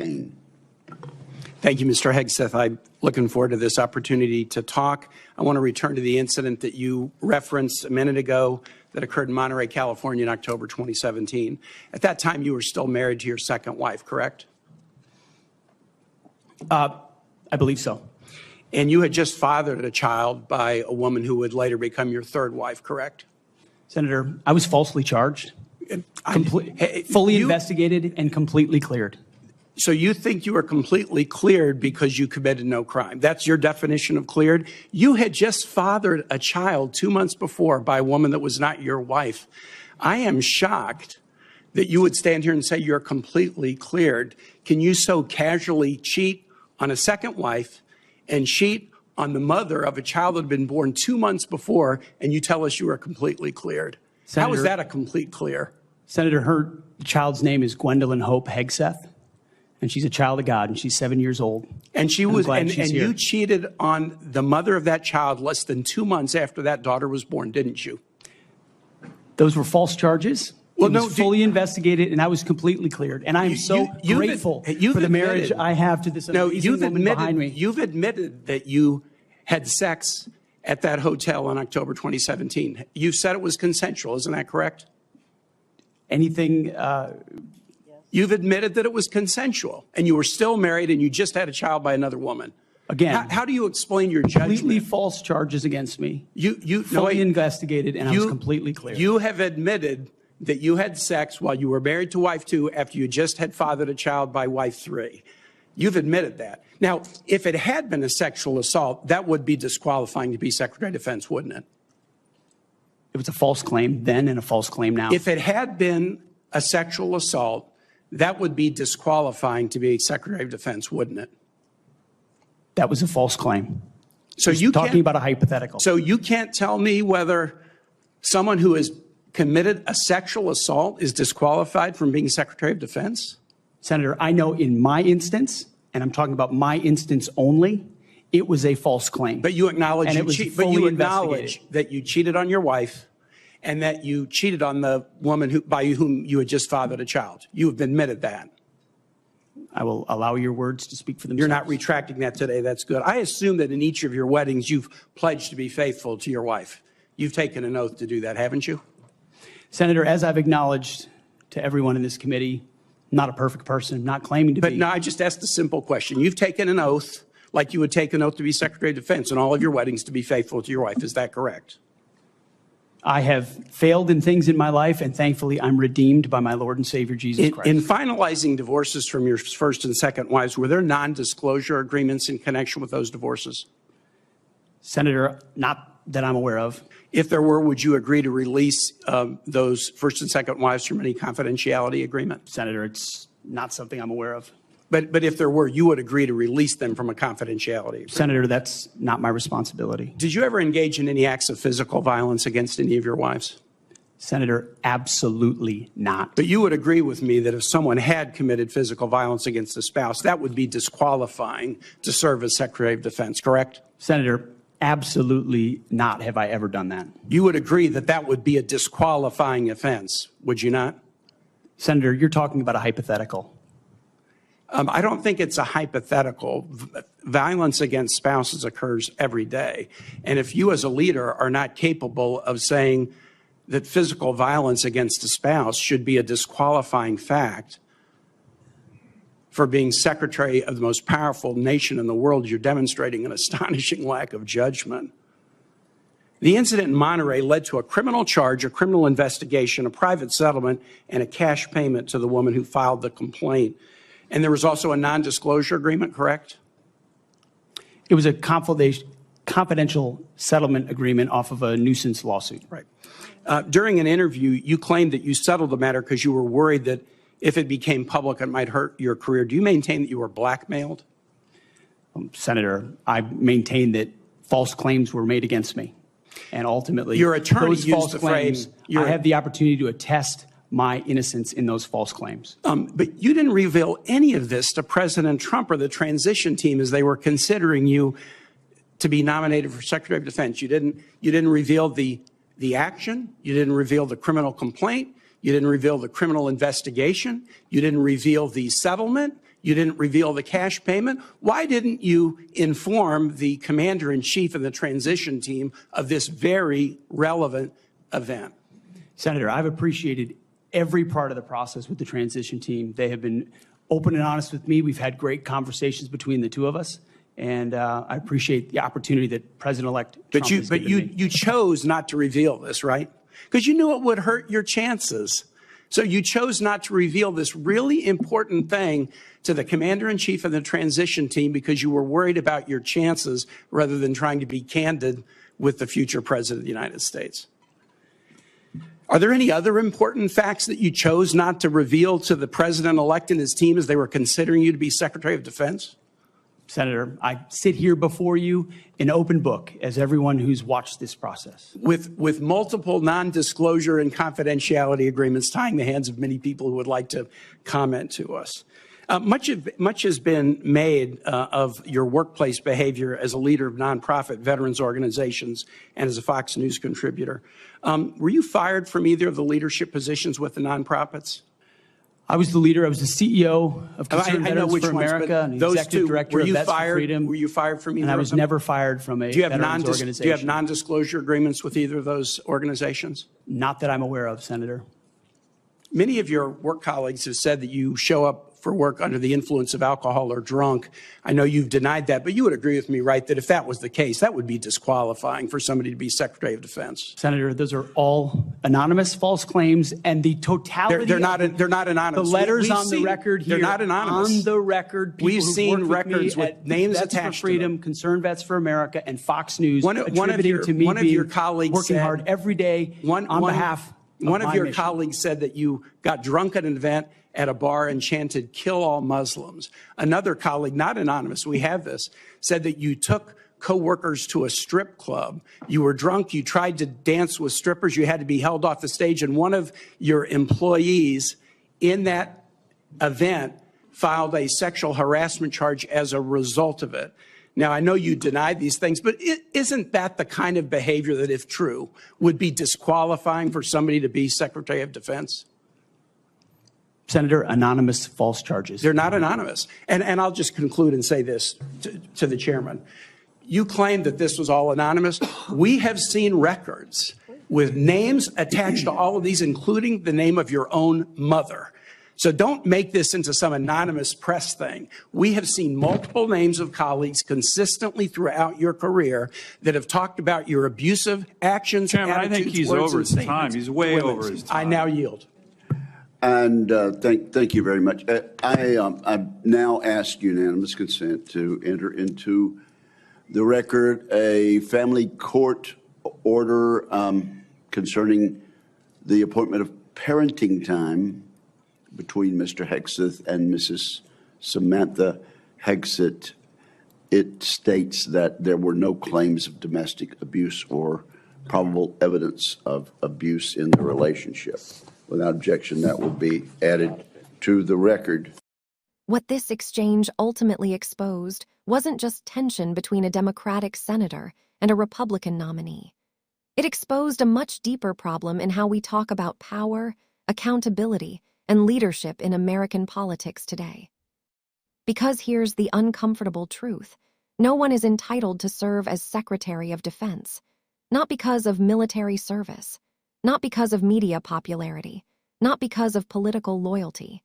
Kaine. Thank you, Mr. Hegseth. I'm looking forward to this opportunity to talk. I want to return to the incident that you referenced a minute ago that occurred in Monterey, California in October 2017. At that time, you were still married to your second wife, correct? I believe so. And you had just fathered a child by a woman who would later become your third wife, correct? Senator, I was falsely charged, fully investigated, and completely cleared. So you think you were completely cleared because you committed no crime. That's your definition of cleared? You had just fathered a child 2 months before by a woman that was not your wife. I am shocked that you would stand here and say you're completely cleared. Can you so casually cheat on a second wife and cheat on the mother of a child that had been born 2 months before, and you tell us you are completely cleared? Senator, how is that a complete clear? Senator, her child's name is Gwendolyn Hope Hegseth, and she's a child of God, and she's 7 years old. And she was, and you cheated on the mother of that child less than 2 months after that daughter was born, didn't you? Those were false charges. Well, it was fully investigated, and I was completely cleared. And I'm so grateful for the marriage I have to this amazing woman behind me. You've admitted that you had sex at that hotel in October 2017. You said it was consensual, isn't that correct? Anything? You've admitted that it was consensual, and you were still married, and you just had a child by another woman. Again, how do you explain your judgment? Completely false charges against me. You fully investigated, and I was completely clear. You have admitted that you had sex while you were married to wife 2 after you just had fathered a child by wife 3. You've admitted that. Now, if it had been a sexual assault, that would be disqualifying to be Secretary of Defense, wouldn't it? It was a false claim then and a false claim now. If it had been a sexual assault, that would be disqualifying to be Secretary of Defense, wouldn't it? That was a false claim. So you're talking about a hypothetical. So you can't tell me whether someone who has committed a sexual assault is disqualified from being Secretary of Defense? Senator, I know in my instance, and I'm talking about my instance only, it was a false claim. But you acknowledge, acknowledge that you cheated on your wife and that you cheated on the woman by whom you had just fathered a child. You have admitted that. I will allow your words to speak for themselves. You're not retracting that today. That's good. I assume that in each of your weddings, you've pledged to be faithful to your wife. You've taken an oath to do that, haven't you? Senator, as I've acknowledged to everyone in this committee, not a perfect person, not claiming to be. But no, I just asked a simple question. You've taken an oath like you would take an oath to be Secretary of Defense in all of your weddings to be faithful to your wife. Is that correct? I have failed in things in my life, and thankfully I'm redeemed by my Lord and Savior, Jesus Christ. In finalizing divorces from your first and second wives, were there non-disclosure agreements in connection with those divorces? Senator, not that I'm aware of. If there were, would you agree to release those first and second wives from any confidentiality agreement? Senator, it's not something I'm aware of. But if there were, you would agree to release them from a confidentiality agreement? Senator, that's not my responsibility. Did you ever engage in any acts of physical violence against any of your wives? Senator, absolutely not. But you would agree with me that if someone had committed physical violence against a spouse, that would be disqualifying to serve as Secretary of Defense, correct? Senator, absolutely not have I ever done that. You would agree that that would be a disqualifying offense, would you not? Senator, you're talking about a hypothetical. I don't think it's a hypothetical. Violence against spouses occurs every day. And if you as a leader are not capable of saying that physical violence against a spouse should be a disqualifying fact for being Secretary of the most powerful nation in the world, you're demonstrating an astonishing lack of judgment. The incident in Monterey led to a criminal charge, a criminal investigation, a private settlement, and a cash payment to the woman who filed the complaint. And there was also a non-disclosure agreement, correct? It was a confidential settlement agreement off of a nuisance lawsuit. Right. During an interview, you claimed that you settled the matter because you were worried that if it became public, it might hurt your career. Do you maintain that you were blackmailed? Senator, I maintain that false claims were made against me. And ultimately, your attorney those used false the claims, phrase, I have the opportunity to attest my innocence in those false claims. But you didn't reveal any of this to President Trump or the transition team as they were considering you to be nominated for Secretary of Defense. You didn't reveal the action. You didn't reveal the criminal complaint. You didn't reveal the criminal investigation. You didn't reveal the settlement. You didn't reveal the cash payment. Why didn't you inform the commander-in-chief and the transition team of this very relevant event? Senator, I've appreciated every part of the process with the transition team. They have been open and honest with me. We've had great conversations between the two of us, and I appreciate the opportunity that President-elect Trump has given me. You chose not to reveal this, right? Because you knew it would hurt your chances. So you chose not to reveal this really important thing to the commander-in-chief and the transition team because you were worried about your chances rather than trying to be candid with the future president of the United States. Are there any other important facts that you chose not to reveal to the president-elect and his team as they were considering you to be Secretary of Defense? Senator, I sit here before you an open book, as everyone who's watched this process. With multiple non-disclosure and confidentiality agreements tying the hands of many people who would like to comment to us. Much has been made of your workplace behavior as a leader of nonprofit veterans organizations and as a Fox News contributor. Were you fired from either of the leadership positions with the nonprofits? I was the leader. I was the CEO of Concerned Veterans for America and the executive director of Vets for Freedom. Were you fired from either and I of was them? never fired from a veterans organization. Do you have non-disclosure agreements with either of those organizations? Not that I'm aware of, Senator. Many of your work colleagues have said that you show up for work under the influence of alcohol or drunk. I know you've denied that, but you would agree with me, right, that if that was the case, that would be disqualifying for somebody to be Secretary of Defense. Senator, those are all anonymous false claims, and the totality they're not anonymous. The letters on the record here. They're not anonymous. On the record, we've seen records with names attached to them. Vets for Freedom, Concerned Vets for America, and Fox News one of your colleagues working hard every day on behalf. One of your colleagues said that you got drunk at an event at a bar and chanted, "Kill all Muslims." Another colleague, not anonymous, we have this, said that you took coworkers to a strip club. You were drunk, you tried to dance with strippers, you had to be held off the stage, and one of your employees in that event filed a sexual harassment charge as a result of it. Now, I know you denied these things, but isn't that the kind of behavior that, if true, would be disqualifying for somebody to be Secretary of Defense? Senator, anonymous false charges. They're not anonymous. And I'll just conclude and say this to the chairman. You claim that this was all anonymous. We have seen records with names attached to all of these, including the name of your own mother. So don't make this into some anonymous press thing. We have seen multiple names of colleagues consistently throughout your career that have talked about your abusive actions, Chairman, attitudes, I think he's words, over and his statements. time. He's way over his time. I now yield. And thank you very much. I now ask unanimous consent to enter into the record a family court order concerning the appointment of parenting time between Mr. Hegseth and Mrs. Samantha Hegseth. It states that there were no claims of domestic abuse or probable evidence of abuse in the relationship. Without objection, that will be added to the record. What this exchange ultimately exposed wasn't just tension between a Democratic senator and a Republican nominee. It exposed a much deeper problem in how we talk about power, accountability, and leadership in American politics today. Because here's the uncomfortable truth: no one is entitled to serve as Secretary of Defense, not because of military service, not because of media popularity, not because of political loyalty,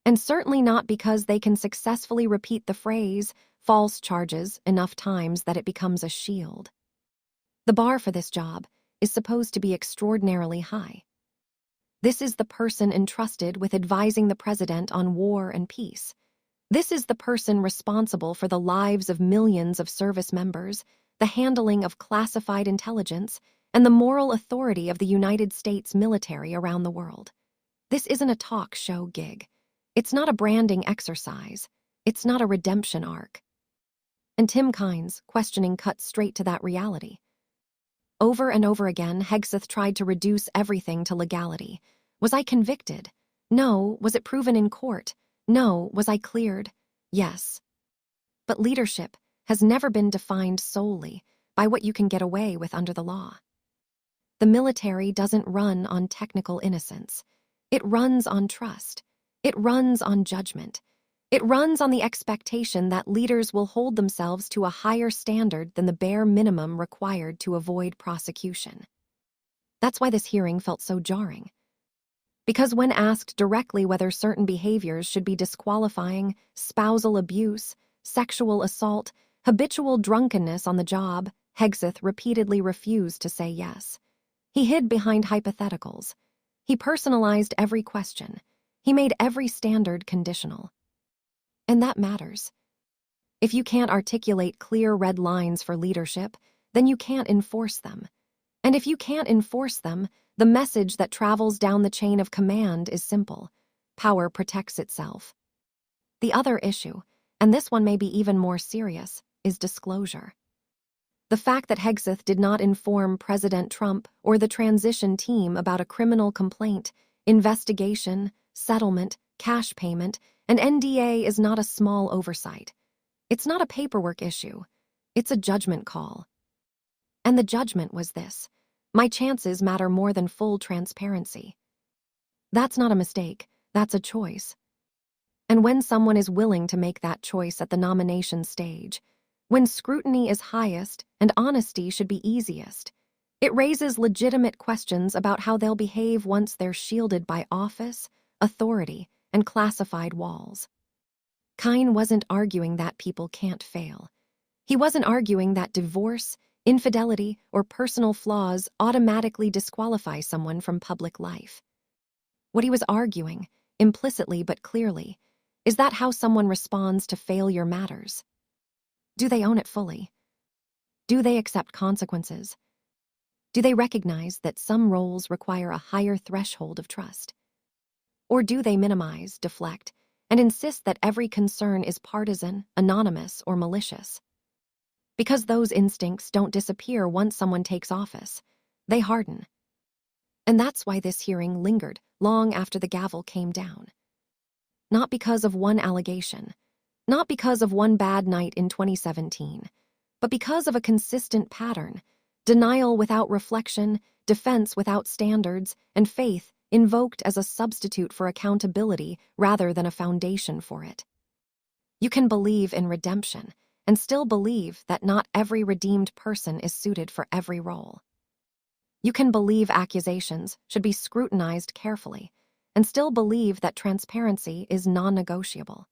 and certainly not because they can successfully repeat the phrase "false charges" enough times that it becomes a shield. The bar for this job is supposed to be extraordinarily high. This is the person entrusted with advising the president on war and peace. This is the person responsible for the lives of millions of service members, the handling of classified intelligence, and the moral authority of the United States military around the world. This isn't a talk show gig. It's not a branding exercise. It's not a redemption arc. And Tim Kaine's questioning cut straight to that reality. Over and over again, Hegseth tried to reduce everything to legality. Was I convicted? No. Was it proven in court? No. Was I cleared? Yes. But leadership has never been defined solely by what you can get away with under the law. The military doesn't run on technical innocence. It runs on trust. It runs on judgment. It runs on the expectation that leaders will hold themselves to a higher standard than the bare minimum required to avoid prosecution. That's why this hearing felt so jarring. Because when asked directly whether certain behaviors should be disqualifying, spousal abuse, sexual assault, habitual drunkenness on the job, Hegseth repeatedly refused to say yes. He hid behind hypotheticals. He personalized every question. He made every standard conditional. And that matters. If you can't articulate clear red lines for leadership, then you can't enforce them. And if you can't enforce them, the message that travels down the chain of command is simple. Power protects itself. The other issue, and this one may be even more serious, is disclosure. The fact that Hegseth did not inform President Trump or the transition team about a criminal complaint, investigation, settlement, cash payment, and NDA is not a small oversight. It's not a paperwork issue. It's a judgment call. And the judgment was this: my chances matter more than full transparency. That's not a mistake. That's a choice. And when someone is willing to make that choice at the nomination stage, when scrutiny is highest and honesty should be easiest, it raises legitimate questions about how they'll behave once they're shielded by office, authority, and classified walls. Kaine wasn't arguing that people can't fail. He wasn't arguing that divorce, infidelity, or personal flaws automatically disqualify someone from public life. What he was arguing, implicitly but clearly, is that how someone responds to failure matters. Do they own it fully? Do they accept consequences? Do they recognize that some roles require a higher threshold of trust? Or do they minimize, deflect, and insist that every concern is partisan, anonymous, or malicious? Because those instincts don't disappear once someone takes office. They harden. And that's why this hearing lingered long after the gavel came down. Not because of one allegation, not because of one bad night in 2017, but because of a consistent pattern: denial without reflection, defense without standards, and faith invoked as a substitute for accountability rather than a foundation for it. You can believe in redemption and still believe that not every redeemed person is suited for every role. You can believe accusations should be scrutinized carefully and still believe that transparency is non-negotiable.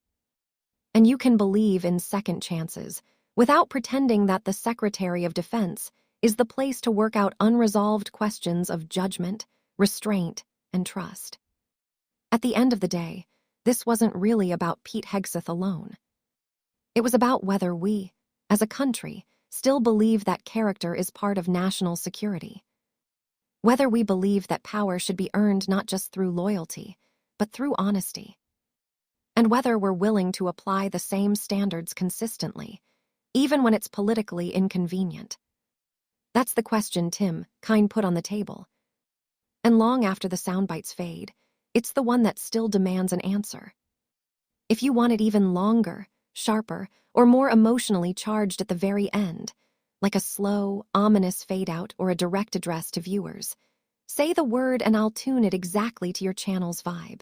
And you can believe in second chances without pretending that the Secretary of Defense is the place to work out unresolved questions of judgment, restraint, and trust. At the end of the day, this wasn't really about Pete Hegseth alone. It was about whether we, as a country, still believe that character is part of national security. Whether we believe that power should be earned not just through loyalty, but through honesty. And whether we're willing to apply the same standards consistently, even when it's politically inconvenient. That's the question Kaine put on the table. And long after the soundbites fade, it's the one that still demands an answer. If you want it even longer, sharper, or more emotionally charged at the very end, like a slow, ominous fade-out or a direct address to viewers, say the word and I'll tune it exactly to your channel's vibe.